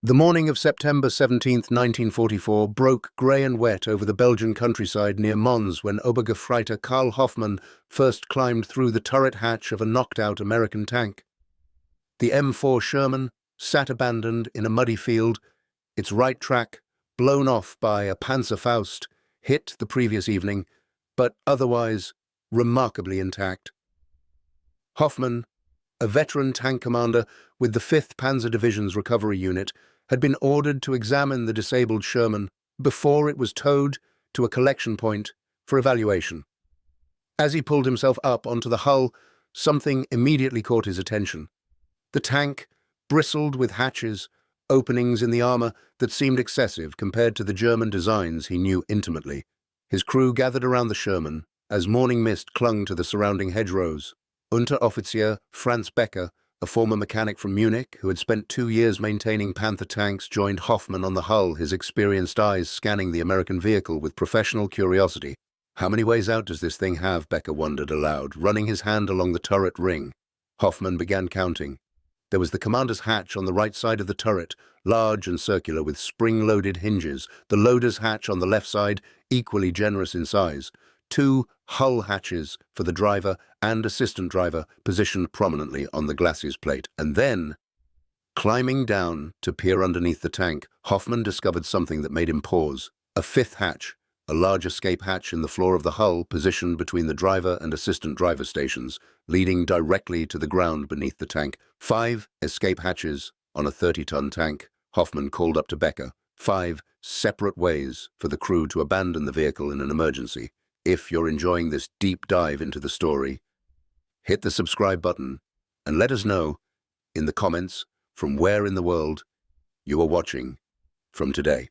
The morning of September 17th, 1944, broke grey and wet over the Belgian countryside near Mons when Obergefreiter Karl Hoffmann first climbed through the turret hatch of a knocked-out American tank. The M4 Sherman sat abandoned in a muddy field, its right track blown off by a Panzerfaust hit the previous evening, but otherwise remarkably intact. Hoffmann, a veteran tank commander with the 5th Panzer Division's recovery unit, had been ordered to examine the disabled Sherman before it was towed to a collection point for evaluation. As he pulled himself up onto the hull, something immediately caught his attention. The tank bristled with hatches, openings in the armor that seemed excessive compared to the German designs he knew intimately. His crew gathered around the Sherman as morning mist clung to the surrounding hedgerows. Unteroffizier Franz Becker, a former mechanic from Munich who had spent 2 years maintaining Panther tanks, joined Hoffmann on the hull, his experienced eyes scanning the American vehicle with professional curiosity. "How many ways out does this thing have?" Becker wondered aloud, running his hand along the turret ring. Hoffmann began counting. There was the commander's hatch on the right side of the turret, large and circular with spring-loaded hinges, the loader's hatch on the left side, equally generous in size, 2 hull hatches for the driver and assistant driver positioned prominently on the glacis plate. And then, climbing down to peer underneath the tank, Hoffmann discovered something that made him pause. A 5th hatch, a large escape hatch in the floor of the hull positioned between the driver and assistant driver stations, leading directly to the ground beneath the tank. 5 escape hatches on a 30-ton tank, Hoffmann called up to Becker. 5 separate ways for the crew to abandon the vehicle in an emergency. If you're enjoying this deep dive into the story, hit the subscribe button and let us know in the comments from where in the world you are watching from today.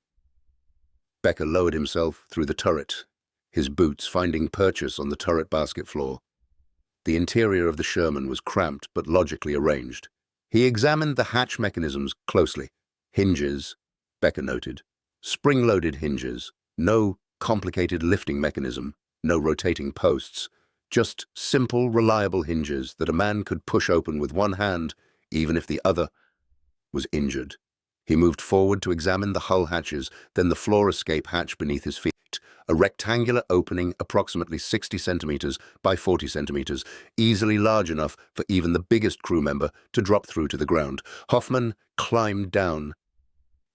Becker lowered himself through the turret, his boots finding purchase on the turret basket floor. The interior of the Sherman was cramped but logically arranged. He examined the hatch mechanisms closely. Hinges, Becker noted. Spring-loaded hinges, no complicated lifting mechanism, no rotating posts, just simple, reliable hinges that a man could push open with one hand, even if the other was injured. He moved forward to examine the hull hatches, then the floor escape hatch beneath his feet, a rectangular opening approximately 60 centimeters by 40 centimeters, easily large enough for even the biggest crew member to drop through to the ground. Hoffmann climbed down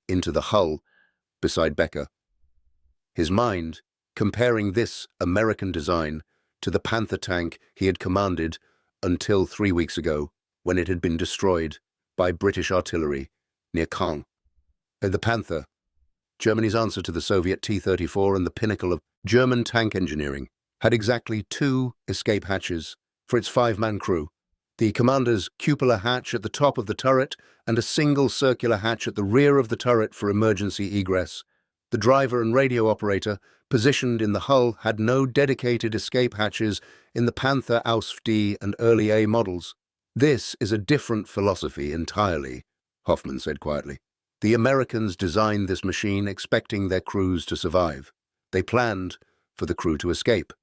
into the hull beside Becker, his mind comparing this American design to the Panther tank he had commanded until 3 weeks ago, when it had been destroyed by British artillery near Caen. The Panther, Germany's answer to the Soviet T-34 and the pinnacle of German tank engineering, had exactly 2 escape hatches for its 5-man crew. The commander's cupola hatch at the top of the turret and a single circular hatch at the rear of the turret for emergency egress. The driver and radio operator, positioned in the hull, had no dedicated escape hatches in the Panther Ausf D and early A models. "This is a different philosophy entirely," Hoffmann said quietly. "The Americans designed this machine expecting their crews to survive. They planned for the crew to escape.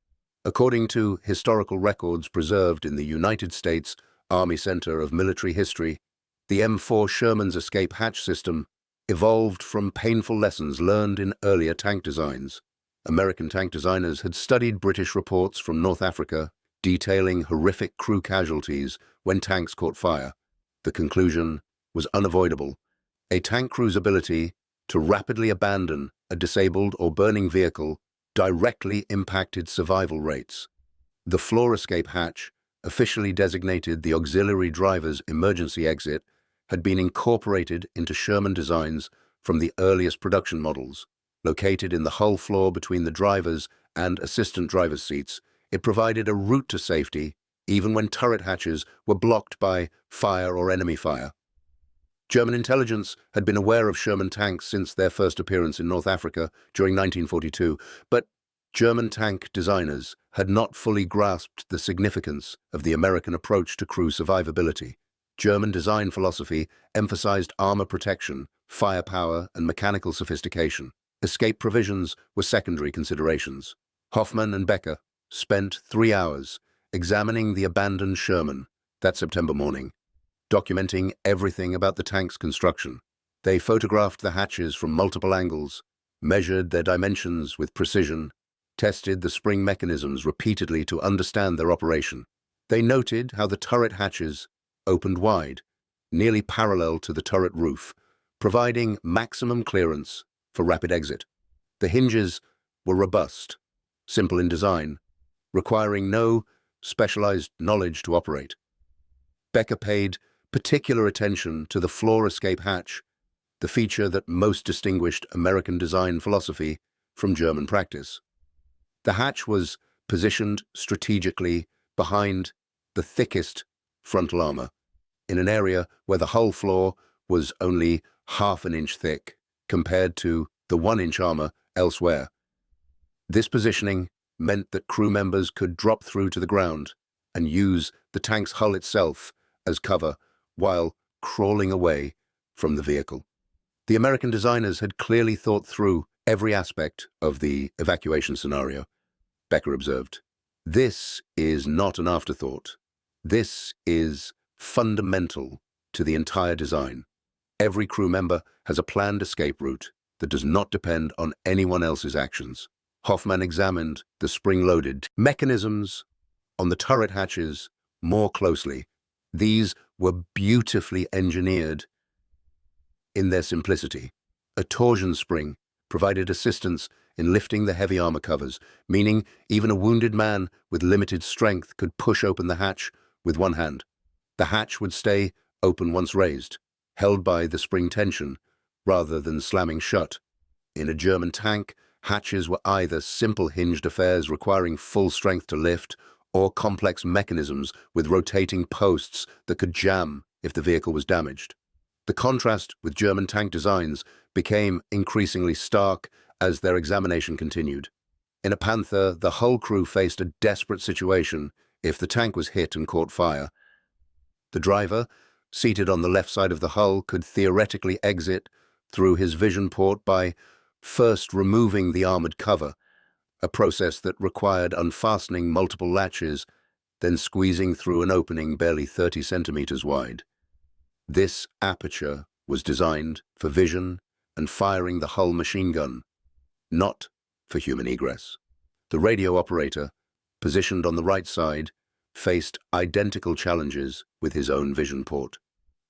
According to historical records preserved in the United States Army Center of Military History, the M4 Sherman's escape hatch system evolved from painful lessons learned in earlier tank designs. American tank designers had studied British reports from North Africa detailing horrific crew casualties when tanks caught fire. The conclusion was unavoidable. A tank crew's ability to rapidly abandon a disabled or burning vehicle directly impacted survival rates. The floor escape hatch, officially designated the auxiliary driver's emergency exit, had been incorporated into Sherman designs from the earliest production models. Located in the hull floor between the driver's and assistant driver's seats, it provided a route to safety even when turret hatches were blocked by fire or enemy fire. German intelligence had been aware of Sherman tanks since their first appearance in North Africa during 1942, but German tank designers had not fully grasped the significance of the American approach to crew survivability. German design philosophy emphasized armor protection, firepower, and mechanical sophistication. Escape provisions were secondary considerations. Hoffmann and Becker spent 3 hours examining the abandoned Sherman that September morning, documenting everything about the tank's construction, They photographed the hatches from multiple angles, measured their dimensions with precision, tested the spring mechanisms repeatedly to understand their operation. They noted how the turret hatches opened wide, nearly parallel to the turret roof, providing maximum clearance for rapid exit. The hinges were robust, simple in design, requiring no specialized knowledge to operate. Becker paid particular attention to the floor escape hatch, the feature that most distinguished American design philosophy from German practice. The hatch was positioned strategically behind the thickest frontal armor, in an area where the hull floor was only half an inch thick compared to the 1-inch armor elsewhere. This positioning meant that crew members could drop through to the ground and use the tank's hull itself as cover while crawling away from the vehicle. The American designers had clearly thought through every aspect of the evacuation scenario, Becker observed. This is not an afterthought. This is fundamental to the entire design. Every crew member has a planned escape route that does not depend on anyone else's actions. Hoffmann examined the spring-loaded mechanisms on the turret hatches more closely. These were beautifully engineered in their simplicity. A torsion spring provided assistance in lifting the heavy armor covers, meaning even a wounded man with limited strength could push open the hatch with one hand. The hatch would stay open once raised, held by the spring tension, rather than slamming shut. In a German tank, hatches were either simple hinged affairs requiring full strength to lift, or complex mechanisms with rotating posts that could jam if the vehicle was damaged. The contrast with German tank designs became increasingly stark as their examination continued. In a Panther, the hull crew faced a desperate situation if the tank was hit and caught fire. The driver, seated on the left side of the hull, could theoretically exit through his vision port by first removing the armored cover, a process that required unfastening multiple latches, then squeezing through an opening barely 30 centimeters wide. This aperture was designed for vision and firing the hull machine gun, not for human egress. The radio operator, positioned on the right side, faced identical challenges with his own vision port.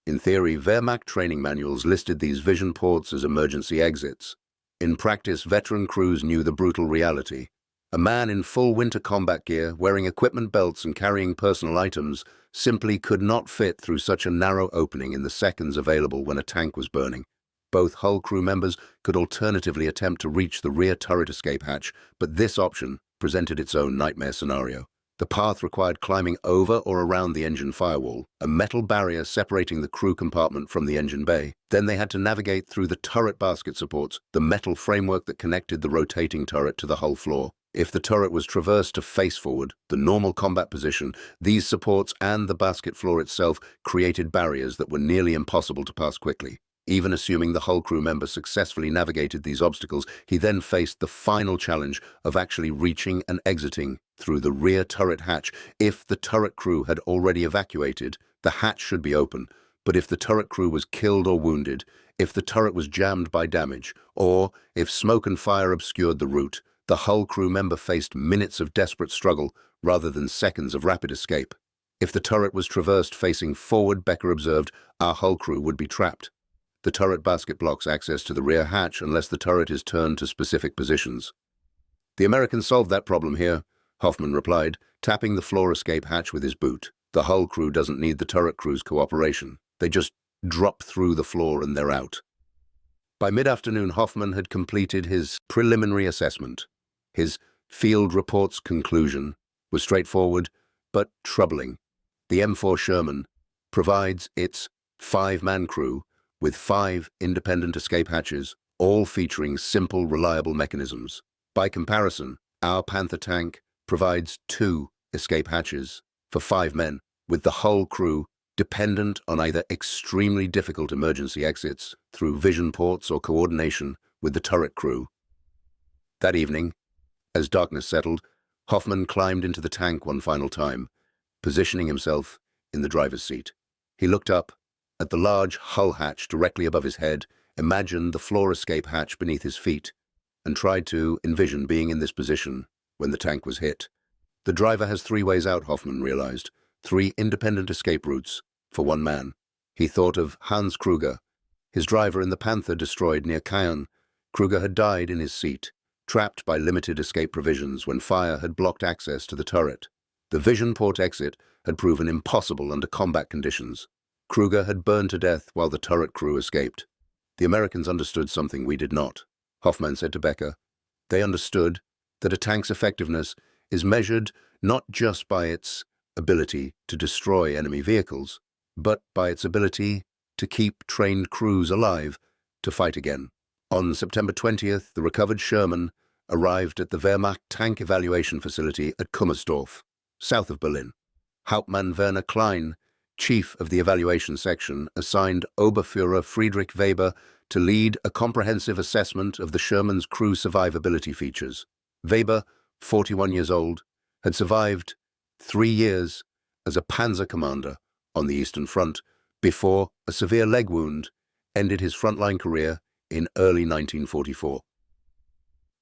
In theory, Wehrmacht training manuals listed these vision ports as emergency exits. In practice, veteran crews knew the brutal reality. A man in full winter combat gear, wearing equipment belts and carrying personal items, simply could not fit through such a narrow opening in the seconds available when a tank was burning. Both hull crew members could alternatively attempt to reach the rear turret escape hatch, but this option presented its own nightmare scenario. The path required climbing over or around the engine firewall, a metal barrier separating the crew compartment from the engine bay. Then they had to navigate through the turret basket supports, the metal framework that connected the rotating turret to the hull floor. If the turret was traversed to face forward, the normal combat position, these supports and the basket floor itself created barriers that were nearly impossible to pass quickly. Even assuming the hull crew member successfully navigated these obstacles, he then faced the final challenge of actually reaching and exiting through the rear turret hatch. If the turret crew had already evacuated, the hatch should be open, but if the turret crew was killed or wounded, if the turret was jammed by damage, or if smoke and fire obscured the route, the hull crew member faced minutes of desperate struggle rather than seconds of rapid escape. If the turret was traversed facing forward, Becker observed, our hull crew would be trapped. The turret basket blocks access to the rear hatch unless the turret is turned to specific positions. The Americans solved that problem here, Hoffmann replied, tapping the floor escape hatch with his boot. The hull crew doesn't need the turret crew's cooperation. They just drop through the floor and they're out. By mid-afternoon, Hoffmann had completed his preliminary assessment. His field report's conclusion was straightforward but troubling. The M4 Sherman provides its 5-man crew with 5 independent escape hatches, all featuring simple, reliable mechanisms. By comparison, our Panther tank provides 2 escape hatches for 5 men, with the whole crew dependent on either extremely difficult emergency exits through vision ports or coordination with the turret crew. That evening, as darkness settled, Hoffmann climbed into the tank one final time, positioning himself in the driver's seat. He looked up at the large hull hatch directly above his head, imagined the floor escape hatch beneath his feet, and tried to envision being in this position when the tank was hit. The driver has 3 ways out, Hoffmann realized, 3 independent escape routes for one man. He thought of Hans Kruger, his driver in the Panther destroyed near Caen. Kruger had died in his seat, trapped by limited escape provisions when fire had blocked access to the turret. The vision port exit had proven impossible under combat conditions. Kruger had burned to death while the turret crew escaped. The Americans understood something we did not, Hoffmann said to Becker. They understood that a tank's effectiveness is measured not just by its ability to destroy enemy vehicles, but by its ability to keep trained crews alive to fight again. On September 20th, the recovered Sherman arrived at the Wehrmacht tank evaluation facility at Kummersdorf, south of Berlin. Hauptmann Werner Klein, chief of the evaluation section, assigned Oberführer Friedrich Weber to lead a comprehensive assessment of the Sherman's crew survivability features. Weber, 41 years old, had survived 3 years as a panzer commander on the Eastern Front before a severe leg wound ended his frontline career in early 1944.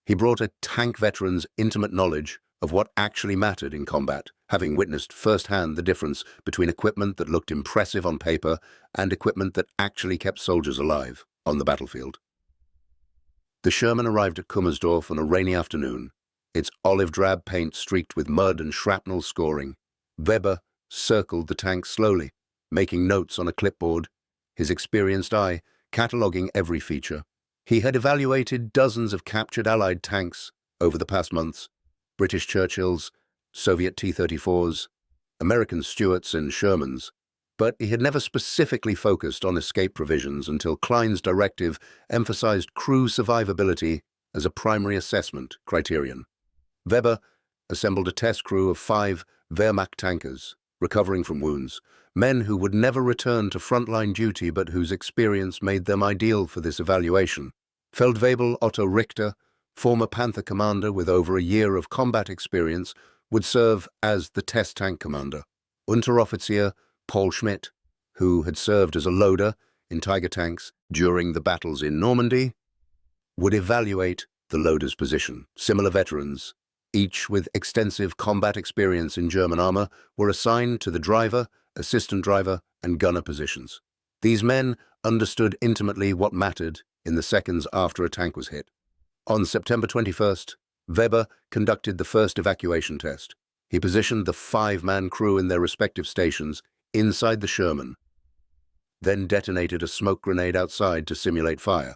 He brought a tank veteran's intimate knowledge of what actually mattered in combat, having witnessed firsthand the difference between equipment that looked impressive on paper and equipment that actually kept soldiers alive on the battlefield. The Sherman arrived at Kummersdorf on a rainy afternoon, its olive-drab paint streaked with mud and shrapnel scoring. Weber circled the tank slowly, making notes on a clipboard, his experienced eye cataloguing every feature. He had evaluated dozens of captured Allied tanks over the past months, British Churchills, Soviet T-34s, American Stuarts and Shermans, but he had never specifically focused on escape provisions until Klein's directive emphasized crew survivability as a primary assessment criterion. Weber assembled a test crew of 5 Wehrmacht tankers, recovering from wounds, men who would never return to frontline duty but whose experience made them ideal for this evaluation. Feldwebel Otto Richter, former Panther commander with over a year of combat experience, would serve as the test tank commander. Unteroffizier Paul Schmidt, who had served as a loader in Tiger tanks during the battles in Normandy, would evaluate the loader's position. Similar veterans, each with extensive combat experience in German armor, were assigned to the driver, assistant driver, and gunner positions. These men understood intimately what mattered in the seconds after a tank was hit. On September 21st, Weber conducted the first evacuation test. He positioned the 5-man crew in their respective stations inside the Sherman, then detonated a smoke grenade outside to simulate fire.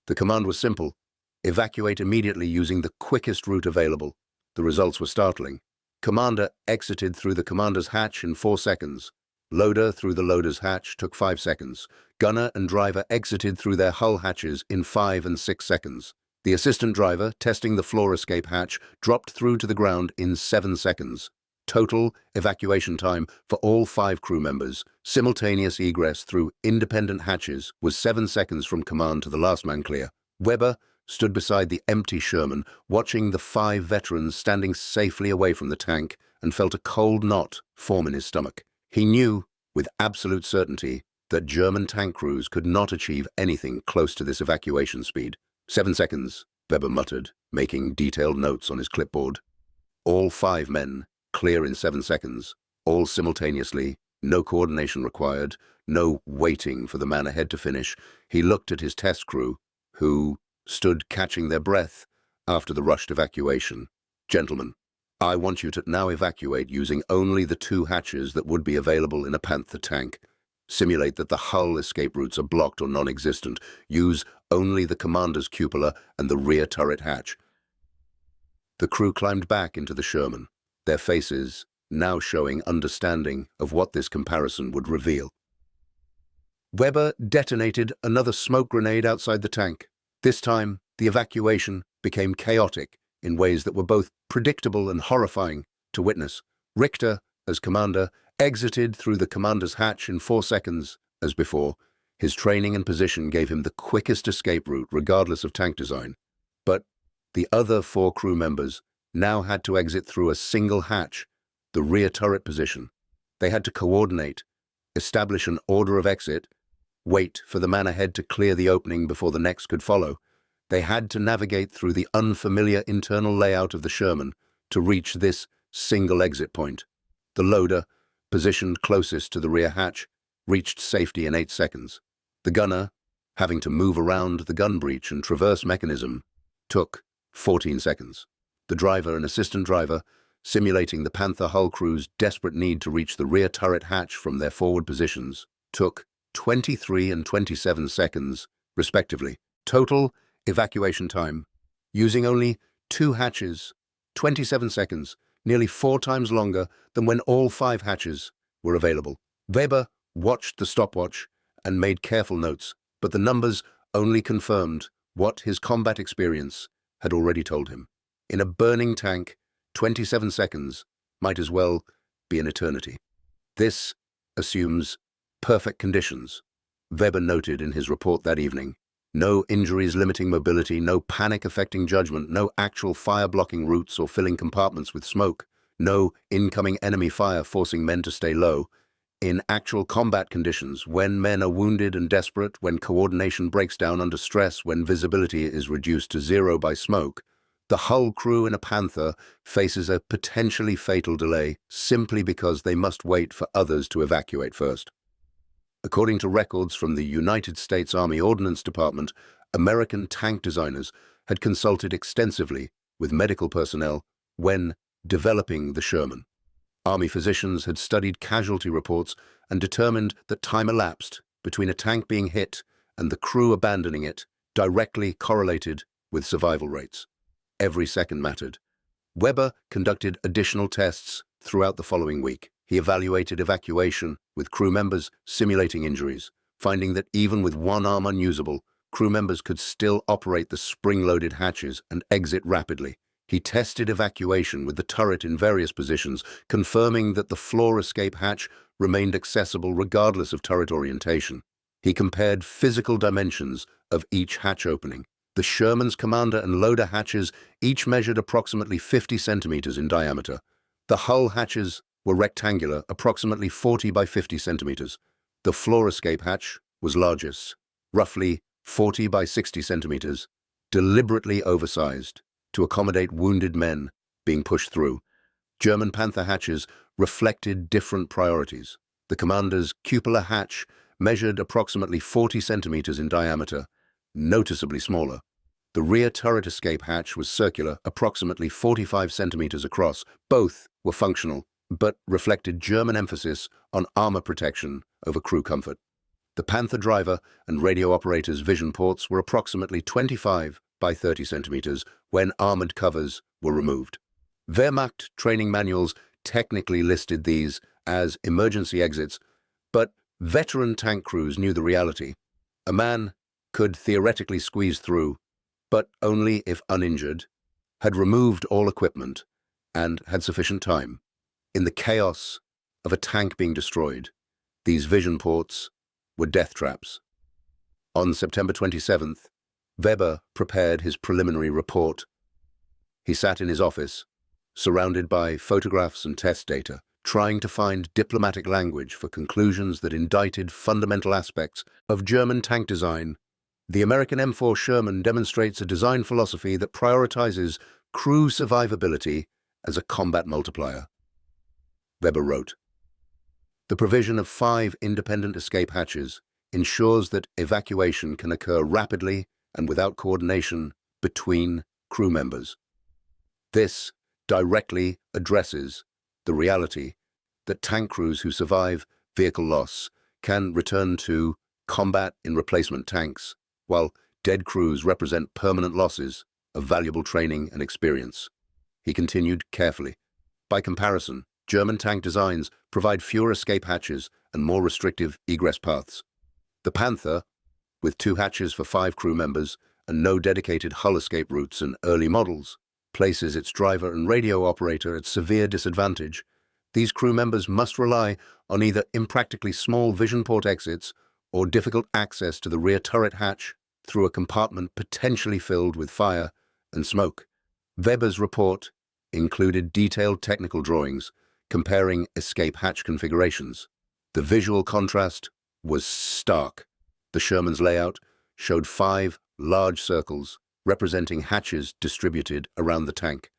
The command was simple: evacuate immediately using the quickest route available. The results were startling. Commander exited through the commander's hatch in 4 seconds. Loader through the loader's hatch took 5 seconds. Gunner and driver exited through their hull hatches in 5 and 6 seconds. The assistant driver, testing the floor escape hatch, dropped through to the ground in 7 seconds. Total evacuation time for all 5 crew members, simultaneous egress through independent hatches, was 7 seconds from command to the last man clear. Weber stood beside the empty Sherman, watching the 5 veterans standing safely away from the tank, and felt a cold knot form in his stomach. He knew, with absolute certainty, that German tank crews could not achieve anything close to this evacuation speed. 7 seconds, Weber muttered, making detailed notes on his clipboard. All 5 men clear in 7 seconds, all simultaneously, no coordination required, no waiting for the man ahead to finish. He looked at his test crew, who stood catching their breath after the rushed evacuation. Gentlemen, I want you to now evacuate using only the 2 hatches that would be available in a Panther tank. Simulate that the hull escape routes are blocked or non-existent. Use only the commander's cupola and the rear turret hatch. The crew climbed back into the Sherman, their faces now showing understanding of what this comparison would reveal. Weber detonated another smoke grenade outside the tank. This time, the evacuation became chaotic in ways that were both predictable and horrifying to witness. Richter, as commander, exited through the commander's hatch in 4 seconds. As before, his training and position gave him the quickest escape route regardless of tank design. But the other 4 crew members now had to exit through a single hatch, the rear turret position. They had to coordinate, establish an order of exit, wait for the man ahead to clear the opening before the next could follow. They had to navigate through the unfamiliar internal layout of the Sherman to reach this single exit point. The loader, positioned closest to the rear hatch, reached safety in 8 seconds. The gunner, having to move around the gun breech and traverse mechanism, took 14 seconds. The driver and assistant driver, simulating the Panther hull crew's desperate need to reach the rear turret hatch from their forward positions, took 23 and 27 seconds, respectively. Total evacuation time, using only 2 hatches, 27 seconds, nearly 4 times longer than when all 5 hatches were available. Weber watched the stopwatch and made careful notes, but the numbers only confirmed what his combat experience had already told him. In a burning tank, 27 seconds might as well be an eternity. This assumes perfect conditions, Weber noted in his report that evening. No injuries limiting mobility, no panic affecting judgment, no actual fire blocking routes or filling compartments with smoke, no incoming enemy fire forcing men to stay low. In actual combat conditions, when men are wounded and desperate, when coordination breaks down under stress, when visibility is reduced to 0 by smoke, the hull crew in a Panther faces a potentially fatal delay simply because they must wait for others to evacuate first. According to records from the United States Army Ordnance Department, American tank designers had consulted extensively with medical personnel when developing the Sherman. Army physicians had studied casualty reports and determined that time elapsed between a tank being hit and the crew abandoning it directly correlated with survival rates. Every second mattered. Weber conducted additional tests throughout the following week. He evaluated evacuation with crew members simulating injuries, finding that even with one arm unusable, crew members could still operate the spring-loaded hatches and exit rapidly. He tested evacuation with the turret in various positions, confirming that the floor escape hatch remained accessible regardless of turret orientation. He compared physical dimensions of each hatch opening. The Sherman's commander and loader hatches each measured approximately 50 centimeters in diameter. The hull hatches were rectangular, approximately 40 by 50 centimeters. The floor escape hatch was largest, roughly 40 by 60 centimeters, deliberately oversized to accommodate wounded men being pushed through. German Panther hatches reflected different priorities. The commander's cupola hatch measured approximately 40 centimeters in diameter, noticeably smaller. The rear turret escape hatch was circular, approximately 45 centimeters across. Both were functional, but reflected German emphasis on armor protection over crew comfort. The Panther driver and radio operator's vision ports were approximately 25 by 30 centimeters when armored covers were removed. Wehrmacht training manuals technically listed these as emergency exits, but veteran tank crews knew the reality. A man could theoretically squeeze through, but only if uninjured, had removed all equipment, and had sufficient time. In the chaos of a tank being destroyed, these vision ports were death traps. On September 27th, Weber prepared his preliminary report. He sat in his office, surrounded by photographs and test data, trying to find diplomatic language for conclusions that indicted fundamental aspects of German tank design. The American M4 Sherman demonstrates a design philosophy that prioritizes crew survivability as a combat multiplier. Weber wrote, "The provision of 5 independent escape hatches ensures that evacuation can occur rapidly and without coordination between crew members. This directly addresses the reality that tank crews who survive vehicle loss can return to combat in replacement tanks, while dead crews represent permanent losses of valuable training and experience." He continued carefully, "By comparison, German tank designs provide fewer escape hatches and more restrictive egress paths. The Panther, with 2 hatches for 5 crew members and no dedicated hull escape routes and early models, places its driver and radio operator at severe disadvantage. These crew members must rely on either impractically small vision port exits or difficult access to the rear turret hatch through a compartment potentially filled with fire and smoke." Weber's report included detailed technical drawings comparing escape hatch configurations. The visual contrast was stark. The Sherman's layout showed 5 large circles representing hatches distributed around the tank.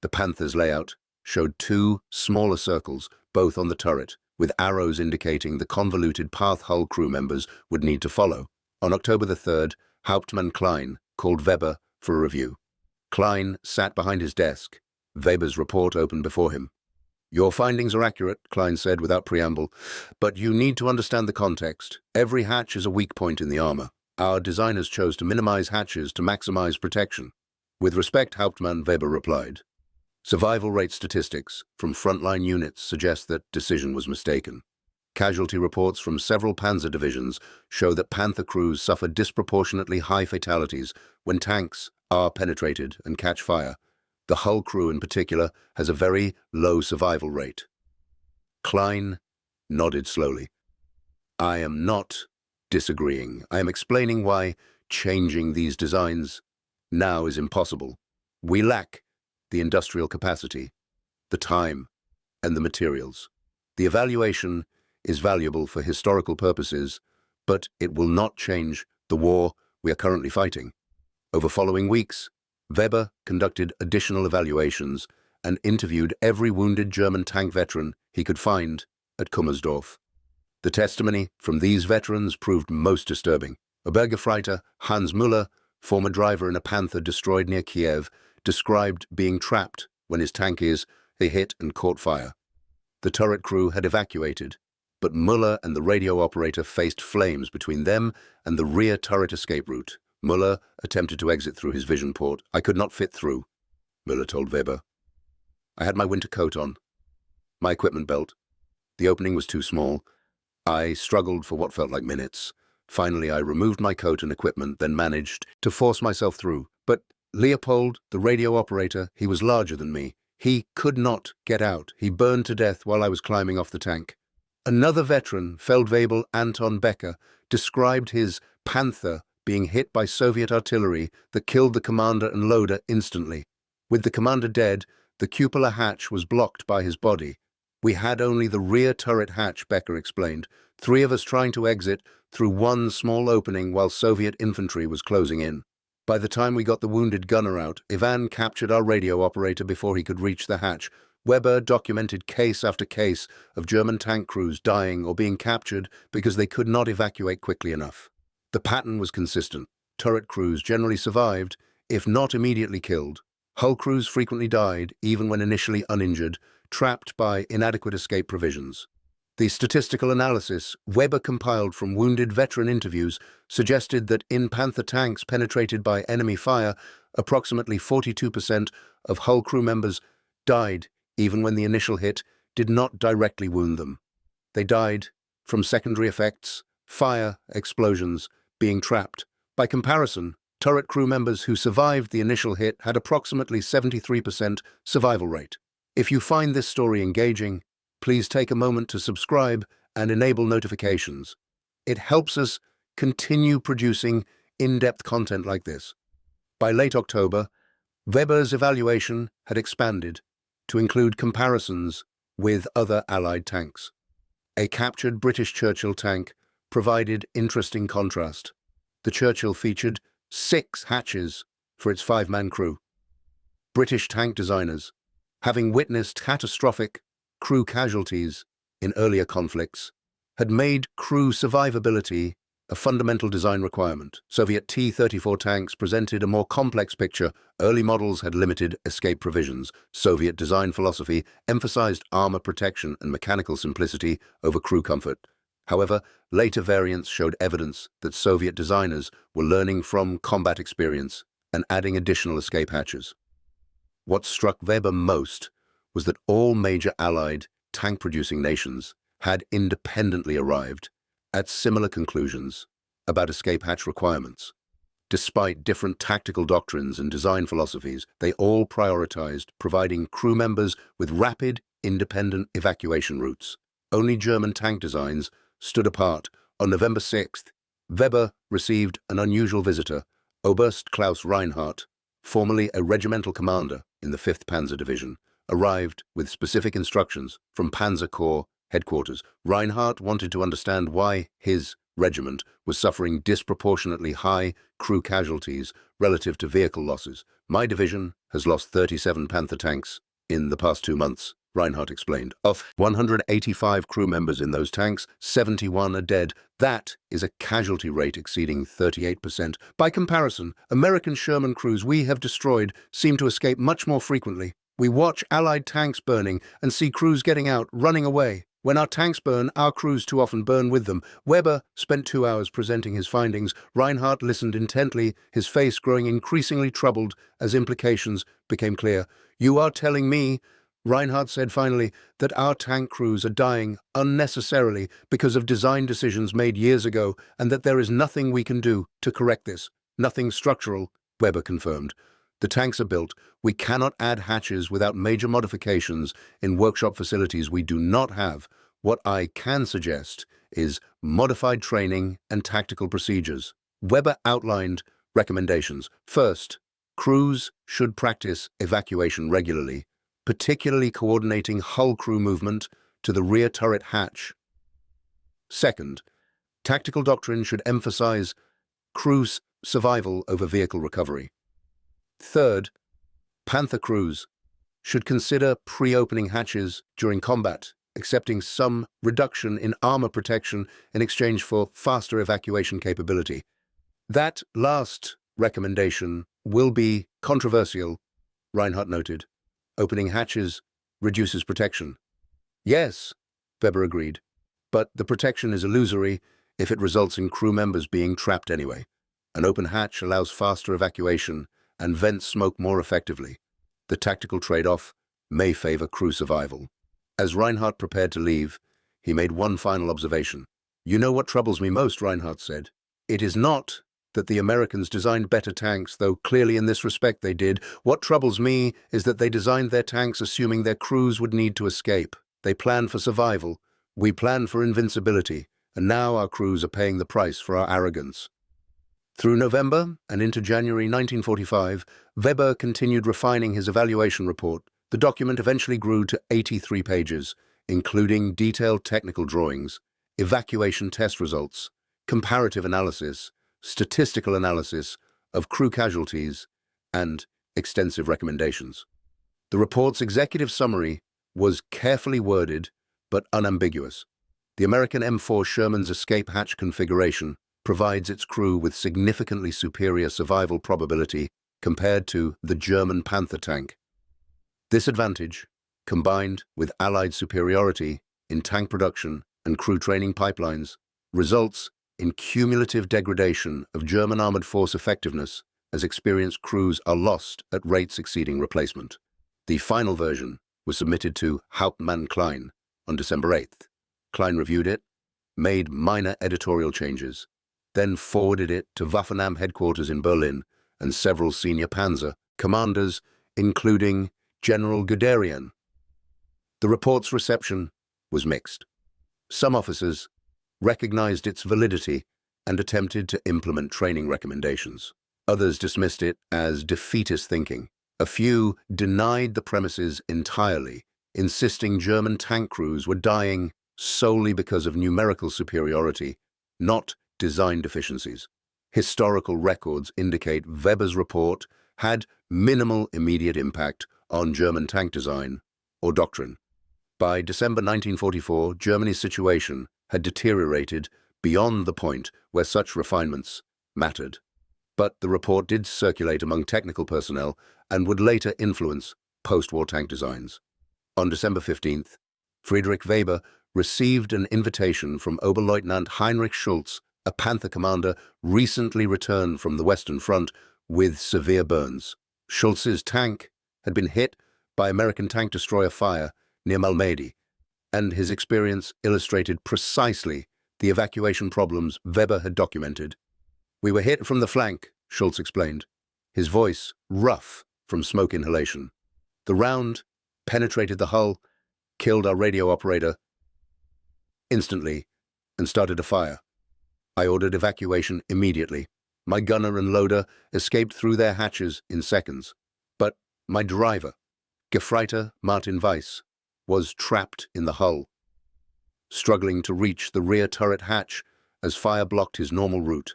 The Panther's layout showed 2 smaller circles, both on the turret, with arrows indicating the convoluted path hull crew members would need to follow. On October the 3rd, Hauptmann Klein called Weber for a review. Klein sat behind his desk. Weber's report opened before him. "Your findings are accurate," Klein said without preamble, "but you need to understand the context. Every hatch is a weak point in the armor. Our designers chose to minimize hatches to maximize protection." "With respect, Hauptmann," Weber replied. "Survival rate statistics from frontline units suggest that decision was mistaken. Casualty reports from several Panzer divisions show that Panther crews suffer disproportionately high fatalities when tanks are penetrated and catch fire. The hull crew in particular has a very low survival rate." Klein nodded slowly. "I am not disagreeing. I am explaining why changing these designs now is impossible. We lack the industrial capacity, the time, and the materials. The evaluation is valuable for historical purposes, but it will not change the war we are currently fighting." Over following weeks, Weber conducted additional evaluations and interviewed every wounded German tank veteran he could find at Kummersdorf. The testimony from these veterans proved most disturbing. Obergefreiter Hans Müller, former driver in a Panther destroyed near Kiev, described being trapped when his tank hit and caught fire. The turret crew had evacuated, but Müller and the radio operator faced flames between them and the rear turret escape route. Müller attempted to exit through his vision port. "I could not fit through," Müller told Weber. "I had my winter coat on, my equipment belt. The opening was too small. I struggled for what felt like minutes. Finally, I removed my coat and equipment, then managed to force myself through. But Leopold, the radio operator, he was larger than me. He could not get out. He burned to death while I was climbing off the tank." Another veteran, Feldwebel Anton Becker, described his Panther being hit by Soviet artillery that killed the commander and loader instantly. With the commander dead, the cupola hatch was blocked by his body. "We had only the rear turret hatch," Becker explained, 3 of us trying to exit through one small opening while Soviet infantry was closing in. By the time we got the wounded gunner out, Ivan captured our radio operator before he could reach the hatch. Weber documented case after case of German tank crews dying or being captured because they could not evacuate quickly enough. The pattern was consistent. Turret crews generally survived, if not immediately killed. Hull crews frequently died, even when initially uninjured, trapped by inadequate escape provisions. The statistical analysis Weber compiled from wounded veteran interviews suggested that in Panther tanks penetrated by enemy fire, approximately 42% of hull crew members died even when the initial hit did not directly wound them. They died from secondary effects, fire, explosions, being trapped. By comparison, turret crew members who survived the initial hit had approximately 73% survival rate. If you find this story engaging, please take a moment to subscribe and enable notifications. It helps us continue producing in-depth content like this. By late October, Weber's evaluation had expanded to include comparisons with other Allied tanks. A captured British Churchill tank provided interesting contrast. The Churchill featured 6 hatches for its 5-man crew. British tank designers, having witnessed catastrophic crew casualties in earlier conflicts, had made crew survivability a fundamental design requirement. Soviet T-34 tanks presented a more complex picture. Early models had limited escape provisions. Soviet design philosophy emphasized armor protection and mechanical simplicity over crew comfort. However, later variants showed evidence that Soviet designers were learning from combat experience and adding additional escape hatches. What struck Weber most was that all major Allied tank-producing nations had independently arrived at similar conclusions about escape hatch requirements. Despite different tactical doctrines and design philosophies, they all prioritized providing crew members with rapid, independent evacuation routes. Only German tank designs stood apart. On November 6th, Weber received an unusual visitor. Oberst Klaus Reinhardt, formerly a regimental commander in the 5th Panzer Division, arrived with specific instructions from Panzer Corps headquarters. Reinhardt wanted to understand why his regiment was suffering disproportionately high crew casualties relative to vehicle losses. My division has lost 37 Panther tanks in the past 2 months, Reinhardt explained. Of 185 crew members in those tanks, 71 are dead. That is a casualty rate exceeding 38%. By comparison, American Sherman crews we have destroyed seem to escape much more frequently. We watch Allied tanks burning and see crews getting out, running away. When our tanks burn, our crews too often burn with them. Weber spent 2 hours presenting his findings. Reinhardt listened intently, his face growing increasingly troubled as implications became clear. "You are telling me," Reinhardt said finally, "that our tank crews are dying unnecessarily because of design decisions made years ago, and that there is nothing we can do to correct this." "Nothing structural," Weber confirmed. "The tanks are built. We cannot add hatches without major modifications in workshop facilities we do not have. What I can suggest is modified training and tactical procedures." Weber outlined recommendations. First, crews should practice evacuation regularly, particularly coordinating hull crew movement to the rear turret hatch. Second, tactical doctrine should emphasize crew survival over vehicle recovery. Third, Panther crews should consider pre-opening hatches during combat, accepting some reduction in armor protection in exchange for faster evacuation capability. That last recommendation will be controversial, Reinhardt noted. Opening hatches reduces protection. Yes, Weber agreed, but the protection is illusory if it results in crew members being trapped anyway. An open hatch allows faster evacuation and vents smoke more effectively. The tactical trade-off may favor crew survival. As Reinhardt prepared to leave, he made one final observation. "You know what troubles me most," Reinhardt said. "It is not that the Americans designed better tanks, though clearly in this respect they did. What troubles me is that they designed their tanks assuming their crews would need to escape. They planned for survival. We planned for invincibility, and now our crews are paying the price for our arrogance." Through November and into January 1945, Weber continued refining his evaluation report. The document eventually grew to 83 pages, including detailed technical drawings, evacuation test results, comparative analysis, statistical analysis of crew casualties, and extensive recommendations. The report's executive summary was carefully worded but unambiguous. The American M4 Sherman's escape hatch configuration provides its crew with significantly superior survival probability compared to the German Panther tank. This advantage, combined with Allied superiority in tank production and crew training pipelines, results in cumulative degradation of German armored force effectiveness as experienced crews are lost at rates exceeding replacement. The final version was submitted to Hauptmann Klein on December 8th. Klein reviewed it, made minor editorial changes, then forwarded it to Waffen-Am headquarters in Berlin and several senior Panzer commanders, including General Guderian. The report's reception was mixed. Some officers recognized its validity and attempted to implement training recommendations. Others dismissed it as defeatist thinking. A few denied the premises entirely, insisting German tank crews were dying solely because of numerical superiority, not design deficiencies. Historical records indicate Weber's report had minimal immediate impact on German tank design or doctrine. By December 1944, Germany's situation had deteriorated beyond the point where such refinements mattered. But the report did circulate among technical personnel and would later influence post-war tank designs. On December 15th, Friedrich Weber received an invitation from Oberleutnant Heinrich Schulz, a Panther commander recently returned from the Western Front with severe burns. Schulz's tank had been hit by American tank destroyer fire near Malmedy, and his experience illustrated precisely the evacuation problems Weber had documented. "We were hit from the flank," Schulz explained, his voice rough from smoke inhalation. "The round penetrated the hull, killed our radio operator instantly, and started a fire. I ordered evacuation immediately. My gunner and loader escaped through their hatches in seconds. But my driver, Gefreiter Martin Weiss, was trapped in the hull, struggling to reach the rear turret hatch as fire blocked his normal route.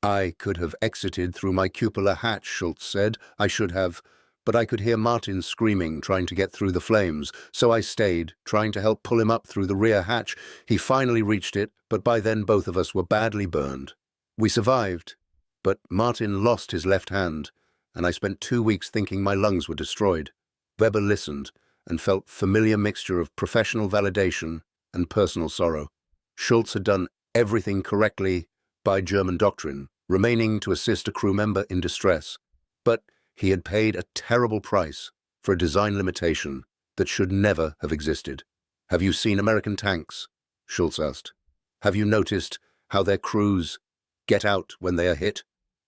"I could have exited through my cupola hatch," Schultz said. "I should have, but I could hear Martin screaming, trying to get through the flames, so I stayed, trying to help pull him up through the rear hatch. He finally reached it, but by then both of us were badly burned. We survived, but Martin lost his left hand, and I spent 2 weeks thinking my lungs were destroyed." Weber listened and felt familiar mixture of professional validation and personal sorrow. Schultz had done everything correctly by German doctrine, remaining to assist a crew member in distress. But he had paid a terrible price for a design limitation that should never have existed. "Have you seen American tanks?" Schultz asked. "Have you noticed how their crews get out when they are hit?"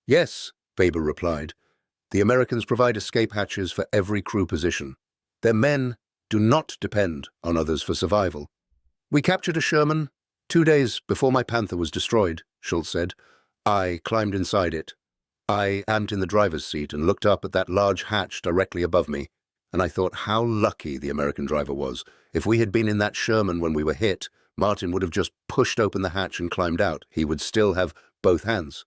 "Yes," Weber replied. "The Americans provide escape hatches for every crew position. Their men do not depend on others for survival." "We captured a Sherman 2 days before my Panther was destroyed," Schultz said. "I climbed inside it. I amped in the driver's seat and looked up at that large hatch directly above me, and I thought how lucky the American driver was. If we had been in that Sherman when we were hit, Martin would have just pushed open the hatch and climbed out. He would still have both hands."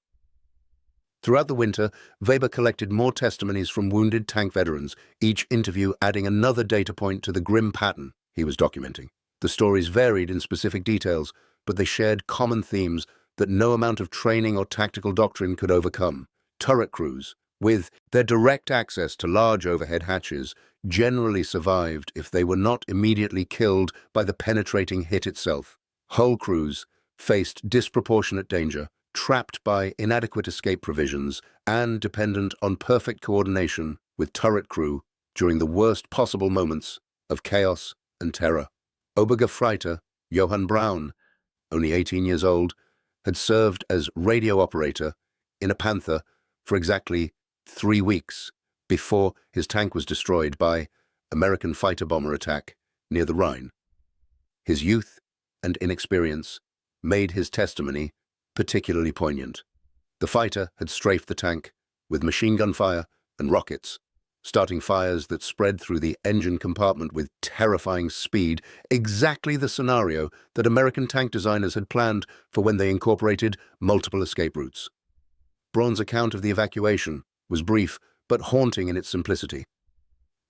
Throughout the winter, Weber collected more testimonies from wounded tank veterans, each interview adding another data point to the grim pattern he was documenting. The stories varied in specific details, but they shared common themes that no amount of training or tactical doctrine could overcome. Turret crews, with their direct access to large overhead hatches, generally survived if they were not immediately killed by the penetrating hit itself. Hull crews faced disproportionate danger, trapped by inadequate escape provisions and dependent on perfect coordination with turret crew during the worst possible moments of chaos and terror. Obergefreiter Johann Braun, only 18 years old, had served as radio operator in a Panther for exactly 3 weeks before his tank was destroyed by American fighter bomber attack near the Rhine. His youth and inexperience made his testimony particularly poignant. The fighter had strafed the tank with machine gun fire and rockets, starting fires that spread through the engine compartment with terrifying speed, exactly the scenario that American tank designers had planned for when they incorporated multiple escape routes. Braun's account of the evacuation was brief but haunting in its simplicity.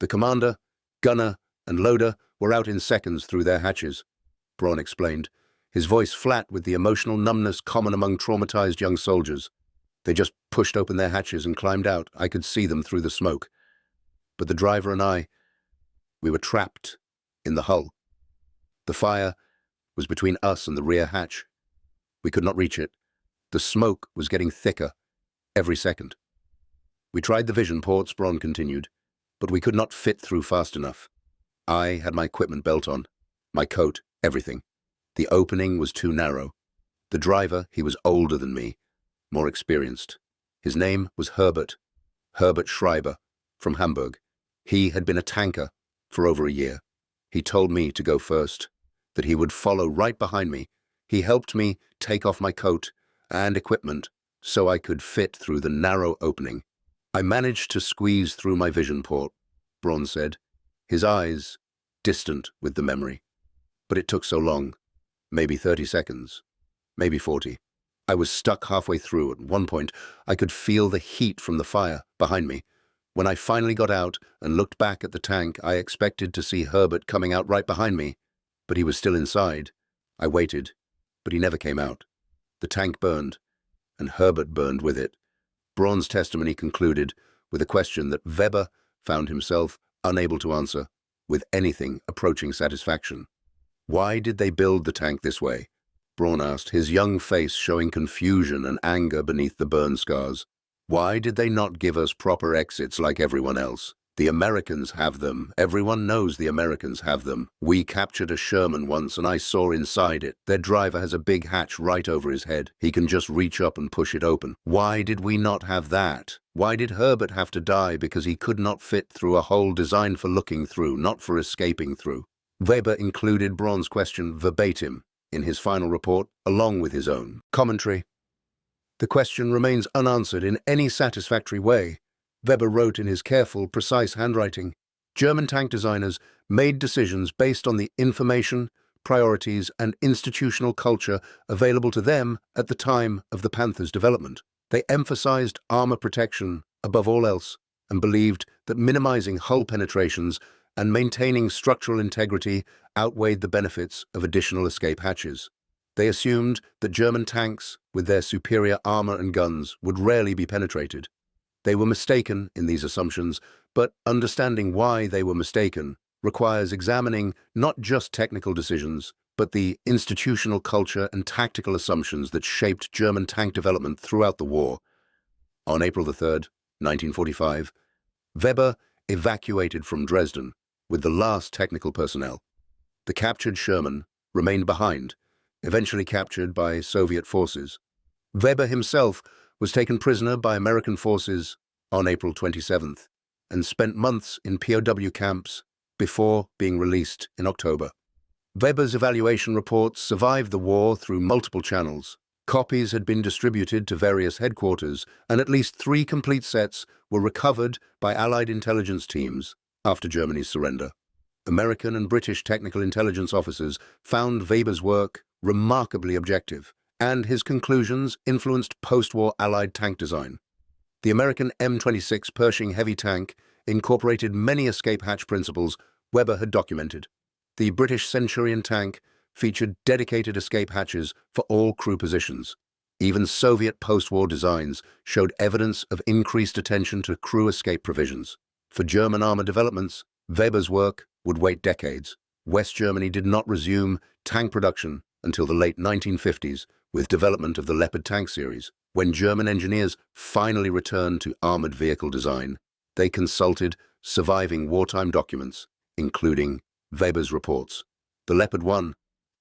The commander, gunner, and loader were out in seconds through their hatches, Braun explained, his voice flat with the emotional numbness common among traumatized young soldiers. "They just pushed open their hatches and climbed out. I could see them through the smoke. But the driver and I, we were trapped in the hull. The fire was between us and the rear hatch. We could not reach it. The smoke was getting thicker every second. We tried the vision ports," Braun continued, "but we could not fit through fast enough. I had my equipment belt on, my coat, everything. The opening was too narrow. The driver, he was older than me, more experienced. His name was Herbert Schreiber, from Hamburg. He had been a tanker for over a year. He told me to go first, that he would follow right behind me. He helped me take off my coat and equipment so I could fit through the narrow opening. I managed to squeeze through my vision port," Braun said, his eyes distant with the memory. "But it took so long, maybe 30 seconds, maybe 40. I was stuck halfway through. At one point, I could feel the heat from the fire behind me. When I finally got out and looked back at the tank, I expected to see Herbert coming out right behind me, but he was still inside. I waited, but he never came out. The tank burned, and Herbert burned with it." Braun's testimony concluded with a question that Weber found himself unable to answer with anything approaching satisfaction. "Why did they build the tank this way?" Braun asked, his young face showing confusion and anger beneath the burn scars. "Why did they not give us proper exits like everyone else? The Americans have them. Everyone knows the Americans have them. We captured a Sherman once and I saw inside it. Their driver has a big hatch right over his head. He can just reach up and push it open. Why did we not have that? Why did Herbert have to die because he could not fit through a hole designed for looking through, not for escaping through?" Weber included Braun's question verbatim in his final report, along with his own commentary. "The question remains unanswered in any satisfactory way," Weber wrote in his careful, precise handwriting. "German tank designers made decisions based on the information, priorities, and institutional culture available to them at the time of the Panther's development. They emphasized armor protection above all else and believed that minimizing hull penetrations and maintaining structural integrity outweighed the benefits of additional escape hatches. They assumed that German tanks, with their superior armor and guns, would rarely be penetrated. They were mistaken in these assumptions, but understanding why they were mistaken requires examining not just technical decisions, but the institutional culture and tactical assumptions that shaped German tank development throughout the war. On April 3, 1945, Weber evacuated from Dresden with the last technical personnel. The captured Sherman remained behind, eventually captured by Soviet forces. Weber himself was taken prisoner by American forces on April 27th and spent months in POW camps before being released in October. Weber's evaluation reports survived the war through multiple channels. Copies had been distributed to various headquarters, and at least 3 complete sets were recovered by Allied intelligence teams after Germany's surrender. American and British technical intelligence officers found Weber's work remarkably objective, and his conclusions influenced post-war Allied tank design. The American M26 Pershing heavy tank incorporated many escape hatch principles Weber had documented. The British Centurion tank featured dedicated escape hatches for all crew positions. Even Soviet post-war designs showed evidence of increased attention to crew escape provisions. For German armor developments, Weber's work would wait decades. West Germany did not resume tank production until the late 1950s with development of the Leopard tank series. When German engineers finally returned to armored vehicle design, they consulted surviving wartime documents, including Weber's reports. The Leopard 1,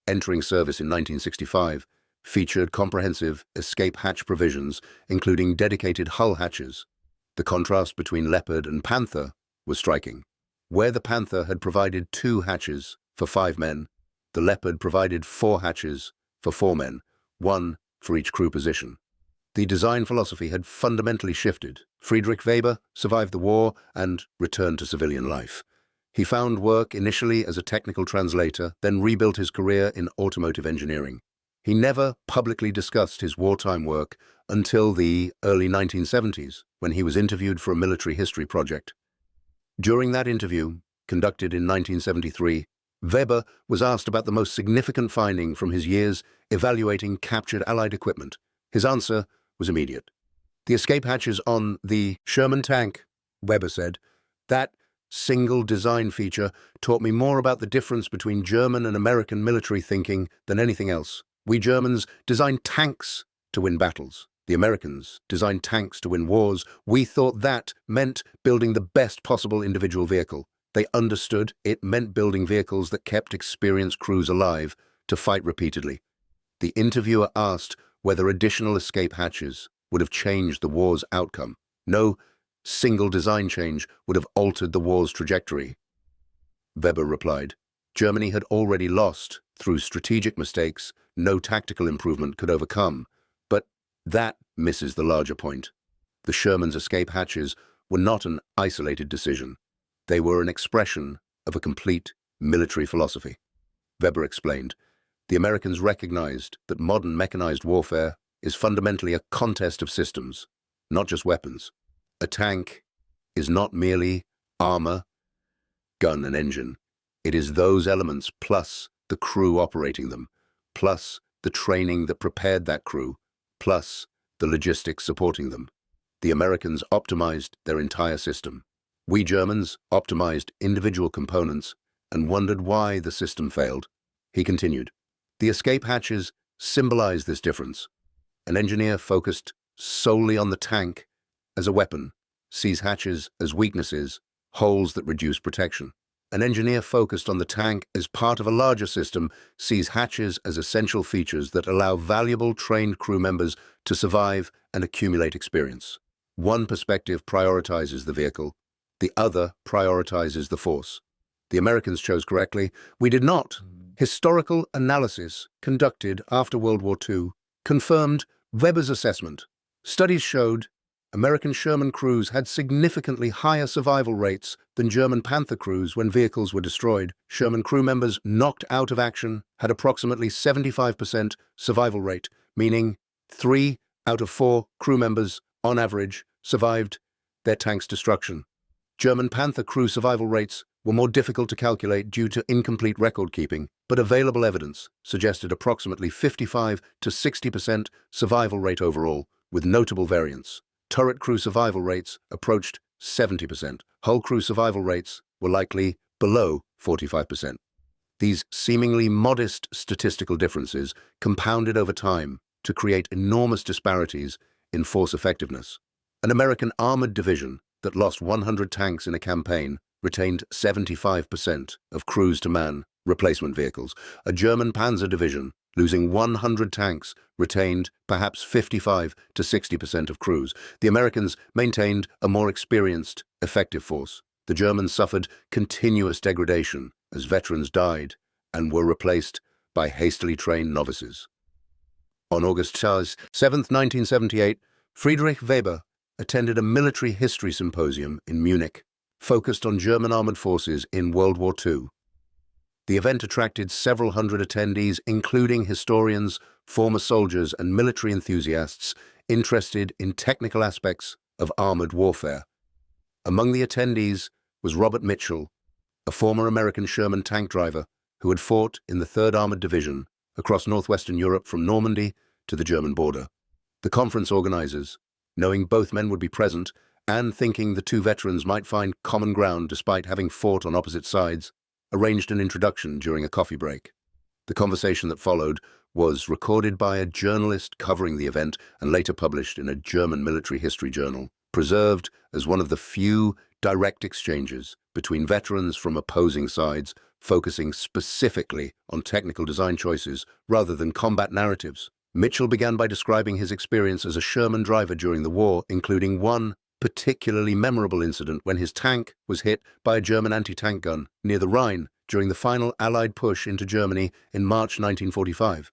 entering service in 1965, featured comprehensive escape hatch provisions, including dedicated hull hatches. The contrast between Leopard and Panther was striking. Where the Panther had provided 2 hatches for 5 men, the Leopard provided 4 hatches for 4 men, 1 for each crew position. The design philosophy had fundamentally shifted. Friedrich Weber survived the war and returned to civilian life. He found work initially as a technical translator, then rebuilt his career in automotive engineering. He never publicly discussed his wartime work until the early 1970s, when he was interviewed for a military history project. During that interview, conducted in 1973, Weber was asked about the most significant finding from his years evaluating captured Allied equipment. His answer was immediate. "The escape hatches on the Sherman tank," Weber said. "That single design feature taught me more about the difference between German and American military thinking than anything else. We Germans designed tanks to win battles. The Americans designed tanks to win wars. We thought that meant building the best possible individual vehicle. They understood it meant building vehicles that kept experienced crews alive to fight repeatedly." The interviewer asked whether additional escape hatches would have changed the war's outcome. No single design change would have altered the war's trajectory. Weber replied, "Germany had already lost through strategic mistakes no tactical improvement could overcome, but that misses the larger point. The Sherman's escape hatches were not an isolated decision. They were an expression of a complete military philosophy." Weber explained, "The Americans recognized that modern mechanized warfare is fundamentally a contest of systems, not just weapons. A tank is not merely armor, gun, and engine. It is those elements plus the crew operating them, plus the training that prepared that crew, plus the logistics supporting them. The Americans optimized their entire system. We Germans optimized individual components and wondered why the system failed." He continued, "The escape hatches symbolize this difference. An engineer focused solely on the tank as a weapon sees hatches as weaknesses, holes that reduce protection. An engineer focused on the tank as part of a larger system sees hatches as essential features that allow valuable trained crew members to survive and accumulate experience. One perspective prioritizes the vehicle, the other prioritizes the force. The Americans chose correctly. We did not. Historical analysis conducted after World War II confirmed Weber's assessment. Studies showed American Sherman crews had significantly higher survival rates than German Panther crews when vehicles were destroyed. Sherman crew members knocked out of action had approximately 75% survival rate, meaning 3 out of 4 crew members, on average, survived their tank's destruction. German Panther crew survival rates were more difficult to calculate due to incomplete record-keeping, but available evidence suggested approximately 55 to 60% survival rate overall, with notable variance. Turret crew survival rates approached 70%. Hull crew survival rates were likely below 45%. These seemingly modest statistical differences compounded over time to create enormous disparities in force effectiveness. An American armored division that lost 100 tanks in a campaign retained 75% of crews to man replacement vehicles. A German Panzer Division, losing 100 tanks, retained perhaps 55 to 60% of crews. The Americans maintained a more experienced, effective force. The Germans suffered continuous degradation as veterans died and were replaced by hastily trained novices. On August 7, 1978, Friedrich Weber attended a military history symposium in Munich, focused on German armored forces in World War II. The event attracted several hundred attendees, including historians, former soldiers, and military enthusiasts interested in technical aspects of armored warfare. Among the attendees was Robert Mitchell, a former American Sherman tank driver who had fought in the 3rd Armored Division across northwestern Europe from Normandy to the German border. The conference organizers, knowing both men would be present and thinking the two veterans might find common ground despite having fought on opposite sides, arranged an introduction during a coffee break. The conversation that followed was recorded by a journalist covering the event and later published in a German military history journal, preserved as one of the few direct exchanges between veterans from opposing sides, focusing specifically on technical design choices rather than combat narratives. Mitchell began by describing his experience as a Sherman driver during the war, including one particularly memorable incident when his tank was hit by a German anti-tank gun near the Rhine during the final Allied push into Germany in March 1945.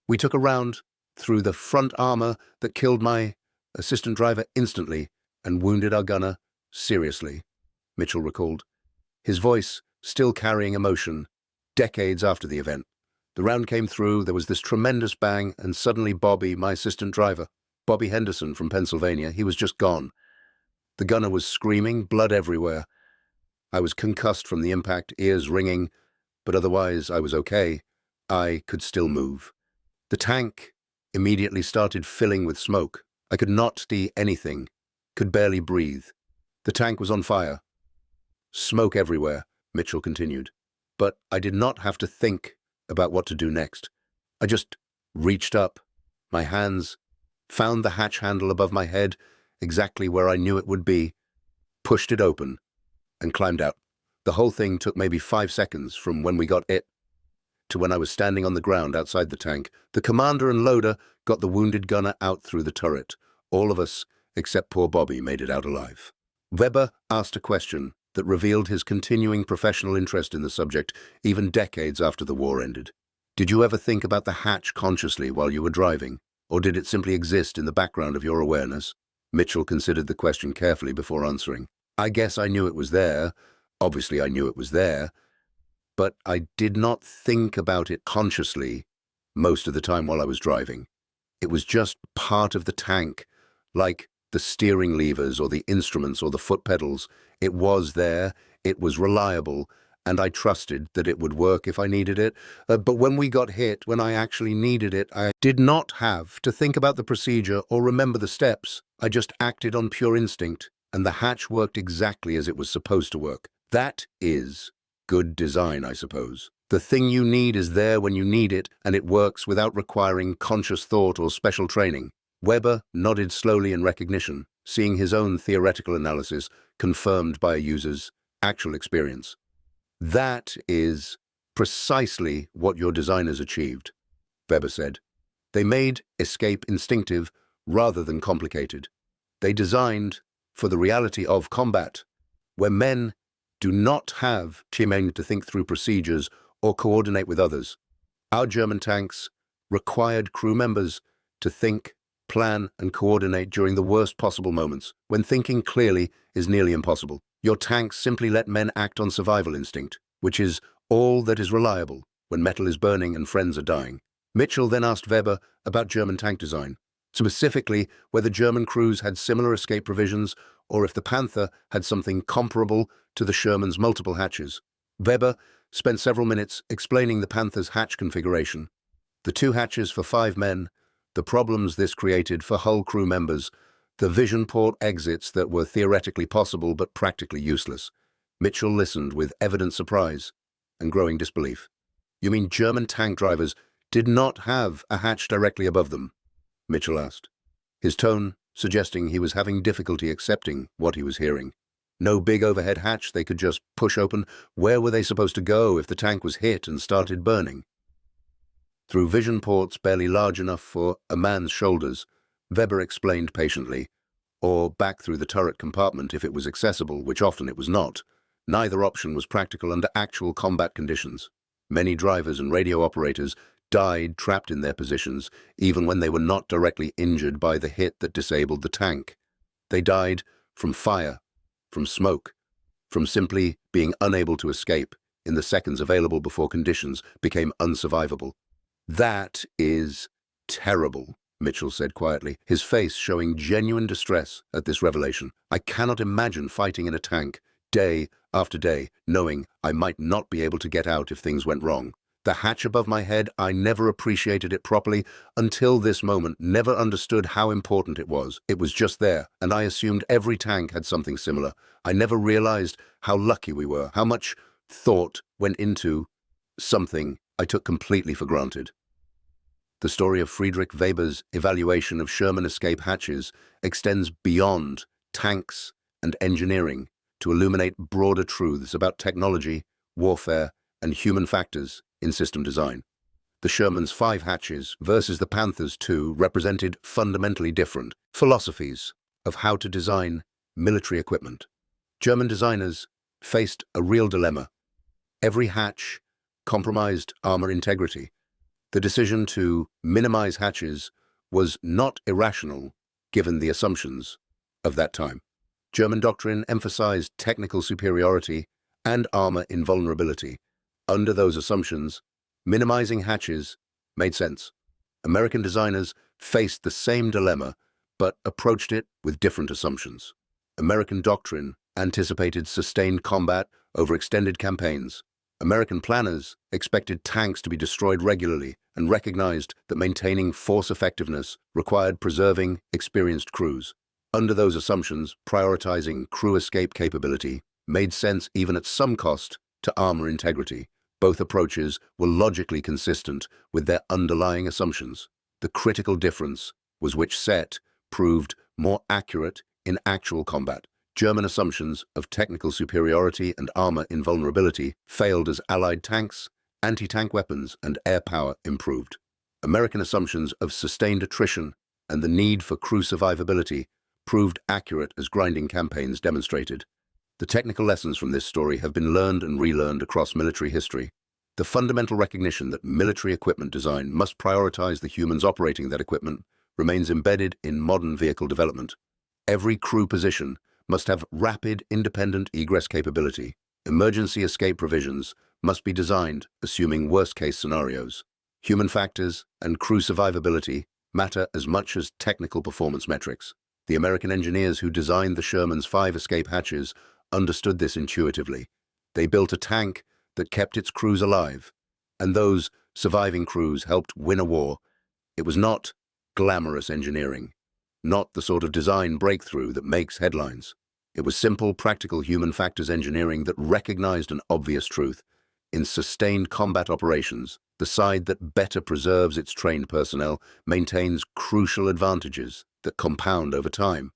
"We took a round through the front armor that killed my assistant driver instantly and wounded our gunner seriously," Mitchell recalled, his voice still carrying emotion decades after the event. "The round came through, there was this tremendous bang, and suddenly Bobby, my assistant driver, Bobby Henderson from Pennsylvania, he was just gone. The gunner was screaming, blood everywhere. I was concussed from the impact, ears ringing, but otherwise I was okay. I could still move. The tank immediately started filling with smoke. I could not see anything, could barely breathe. The tank was on fire. Smoke everywhere," Mitchell continued. "But I did not have to think about what to do next. I just reached up, my hands, found the hatch handle above my head, exactly where I knew it would be, pushed it open, and climbed out. The whole thing took maybe 5 seconds from when we got it to when I was standing on the ground outside the tank. The commander and loader got the wounded gunner out through the turret. All of us, except poor Bobby, made it out alive." Weber asked a question that revealed his continuing professional interest in the subject, even decades after the war ended. "Did you ever think about the hatch consciously while you were driving, or did it simply exist in the background of your awareness?" Mitchell considered the question carefully before answering. "I guess I knew it was there. Obviously, I knew it was there. But I did not think about it consciously most of the time while I was driving. It was just part of the tank, like the steering levers or the instruments or the foot pedals. It was there, it was reliable, and I trusted that it would work if I needed it. But when we got hit, when I actually needed it, I did not have to think about the procedure or remember the steps. I just acted on pure instinct, and the hatch worked exactly as it was supposed to work. That is good design, I suppose. The thing you need is there when you need it, and it works without requiring conscious thought or special training." Weber nodded slowly in recognition, seeing his own theoretical analysis confirmed by a user's actual experience. "That is precisely what your designers achieved," Weber said. "They made escape instinctive rather than complicated. They designed for the reality of combat, where men do not have time to think through procedures or coordinate with others. Our German tanks required crew members to think, plan, and coordinate during the worst possible moments, when thinking clearly is nearly impossible. Your tanks simply let men act on survival instinct, which is all that is reliable when metal is burning and friends are dying. Mitchell then asked Weber about German tank design, specifically whether German crews had similar escape provisions or if the Panther had something comparable to the Sherman's multiple hatches. Weber spent several minutes explaining the Panther's hatch configuration, the 2 hatches for 5 men, the problems this created for hull crew members, the vision port exits that were theoretically possible but practically useless. Mitchell listened with evident surprise and growing disbelief. "You mean German tank drivers did not have a hatch directly above them?" Mitchell asked, his tone suggesting he was having difficulty accepting what he was hearing. No big overhead hatch they could just push open? Where were they supposed to go if the tank was hit and started burning? Through vision ports barely large enough for a man's shoulders, Weber explained patiently, or back through the turret compartment if it was accessible, which often it was not. Neither option was practical under actual combat conditions. Many drivers and radio operators died trapped in their positions, even when they were not directly injured by the hit that disabled the tank. They died from fire, from smoke, from simply being unable to escape in the seconds available before conditions became unsurvivable. "That is terrible," Mitchell said quietly, his face showing genuine distress at this revelation. "I cannot imagine fighting in a tank, day after day, knowing I might not be able to get out if things went wrong. The hatch above my head, I never appreciated it properly until this moment, never understood how important it was. It was just there, and I assumed every tank had something similar. I never realized how lucky we were, how much thought went into something I took completely for granted." The story of Friedrich Weber's evaluation of Sherman escape hatches extends beyond tanks and engineering to illuminate broader truths about technology, warfare, and human factors in system design. The Sherman's 5 hatches versus the Panther's 2 represented fundamentally different philosophies of how to design military equipment. German designers faced a real dilemma. Every hatch compromised armor integrity. The decision to minimize hatches was not irrational given the assumptions of that time. German doctrine emphasized technical superiority and armor invulnerability. Under those assumptions, minimizing hatches made sense. American designers faced the same dilemma, but approached it with different assumptions. American doctrine anticipated sustained combat over extended campaigns. American planners expected tanks to be destroyed regularly and recognized that maintaining force effectiveness required preserving experienced crews. Under those assumptions, prioritizing crew escape capability made sense even at some cost to armor integrity. Both approaches were logically consistent with their underlying assumptions. The critical difference was which set proved more accurate in actual combat. German assumptions of technical superiority and armor invulnerability failed as Allied tanks, anti-tank weapons, and air power improved. American assumptions of sustained attrition and the need for crew survivability proved accurate as grinding campaigns demonstrated. The technical lessons from this story have been learned and relearned across military history. The fundamental recognition that military equipment design must prioritize the humans operating that equipment remains embedded in modern vehicle development. Every crew position must have rapid, independent egress capability. Emergency escape provisions must be designed assuming worst-case scenarios. Human factors and crew survivability matter as much as technical performance metrics. The American engineers who designed the Sherman's 5 escape hatches understood this intuitively. They built a tank that kept its crews alive, and those surviving crews helped win a war. It was not glamorous engineering, not the sort of design breakthrough that makes headlines. It was simple, practical human factors engineering that recognized an obvious truth. In sustained combat operations, the side that better preserves its trained personnel maintains crucial advantages that compound over time.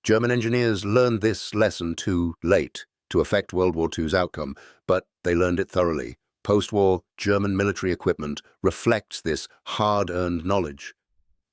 German engineers learned this lesson too late to affect World War II's outcome, but they learned it thoroughly. Post-war German military equipment reflects this hard-earned knowledge.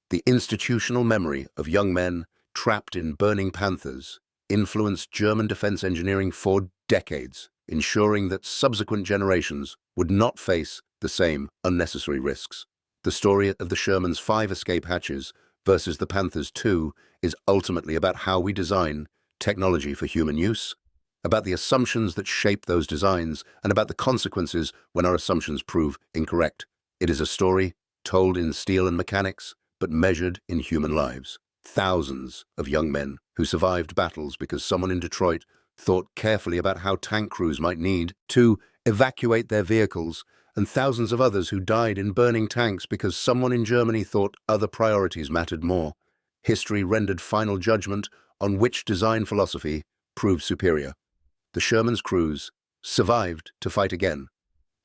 The institutional memory of young men trapped in burning Panthers influenced German defense engineering for decades, ensuring that subsequent generations would not face the same unnecessary risks. The story of the Sherman's 5 escape hatches versus the Panthers II is ultimately about how we design technology for human use, about the assumptions that shape those designs, and about the consequences when our assumptions prove incorrect. It is a story told in steel and mechanics, but measured in human lives. Thousands of young men who survived battles because someone in Detroit thought carefully about how tank crews might need to evacuate their vehicles, and thousands of others who died in burning tanks because someone in Germany thought other priorities mattered more. History rendered final judgment on which design philosophy proved superior. The Sherman's crews survived to fight again.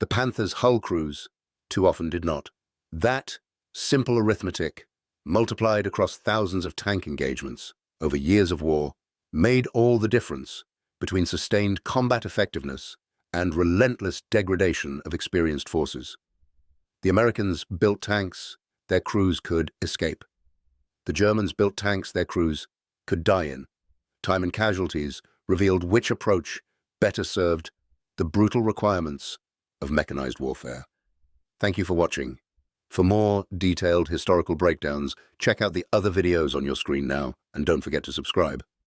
The Panther's hull crews too often did not. That simple arithmetic, multiplied across thousands of tank engagements over years of war, made all the difference between sustained combat effectiveness and relentless degradation of experienced forces. The Americans built tanks their crews could escape. The Germans built tanks their crews could die in. Time and casualties revealed which approach better served the brutal requirements of mechanized warfare. Thank you for watching. For more detailed historical breakdowns, check out the other videos on your screen now, and don't forget to subscribe.